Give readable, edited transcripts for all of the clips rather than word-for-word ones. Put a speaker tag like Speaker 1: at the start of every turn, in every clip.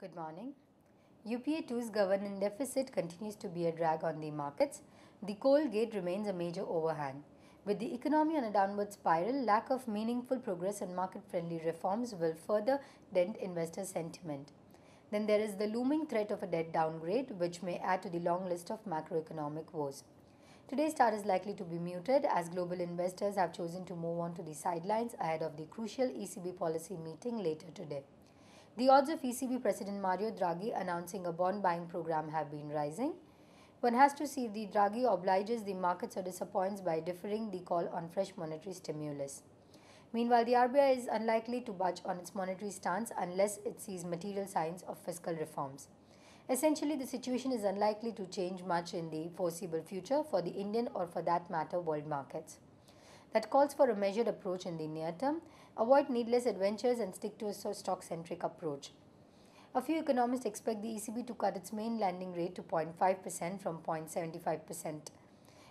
Speaker 1: Good morning. UPA2's governance deficit continues to be a drag on the markets. The coal gate remains a major overhang. With the economy on a downward spiral, lack of meaningful progress on market-friendly reforms will further dent investor sentiment. Then there is the looming threat of a debt downgrade, which may add to the long list of macroeconomic woes. Today's start is likely to be muted as global investors have chosen to move on to the sidelines ahead of the crucial ECB policy meeting later today. The odds of ECB President Mario Draghi announcing a bond buying program have been rising. One has to see if the Draghi obliges the markets or disappoints by deferring the call on fresh monetary stimulus. Meanwhile, the RBI is unlikely to budge on its monetary stance unless it sees material signs of fiscal reforms. Essentially, the situation is unlikely to change much in the foreseeable future for the Indian or, for that matter, world markets. That calls for a measured approach in the near term, avoid needless adventures and stick to a stock-centric approach. A few economists expect the ECB to cut its main lending rate to 0.5% from 0.75%.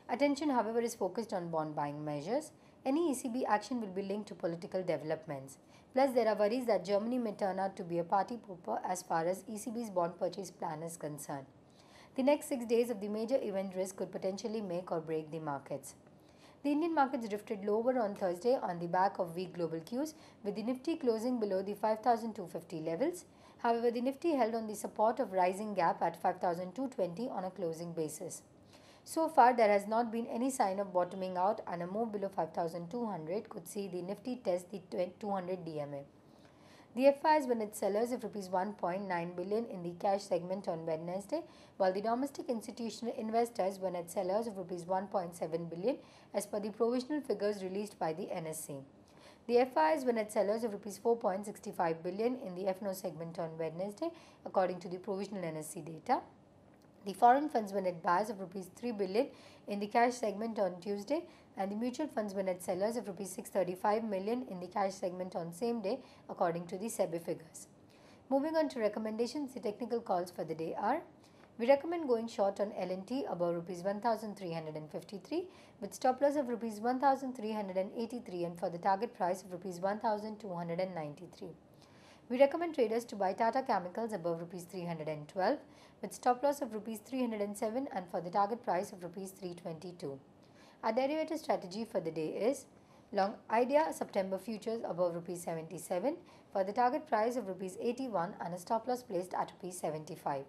Speaker 1: Attention, however, is focused on bond buying measures. Any ECB action will be linked to political developments. Plus, there are worries that Germany may turn out to be a party pooper as far as ECB's bond purchase plan is concerned. The next 6 days of the major event risk could potentially make or break the markets. The Indian markets drifted lower on Thursday on the back of weak global cues, with the Nifty closing below the 5,250 levels. However, the Nifty held on the support of rising gap at 5,220 on a closing basis. So far, there has not been any sign of bottoming out, and a move below 5,200 could see the Nifty test the 200 DMA. The FIs were net sellers of Rs 1.9 billion in the cash segment on Wednesday, while the domestic institutional investors were net sellers of Rs 1.7 billion as per the provisional figures released by the NSE. The FIs were net sellers of Rs 4.65 billion in the FNO segment on Wednesday, according to the provisional NSE data. The foreign funds were net buyers of Rs 3 billion in the cash segment on Tuesday, and the mutual funds were net sellers of Rs 635 million in the cash segment on same day, according to the SEBI figures. Moving on to recommendations, the technical calls for the day are: we recommend going short on L&T above Rs 1,353 with stop loss of Rs 1,383 and for the target price of Rs 1,293. We recommend traders to buy Tata Chemicals above Rs 312 with stop loss of Rs 307 and for the target price of Rs 322. Our derivative strategy for the day is long Idea September futures above Rs 77 for the target price of Rs 81 and a stop loss placed at Rs 75.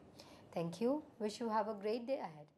Speaker 1: Thank you. Wish you have a great day ahead.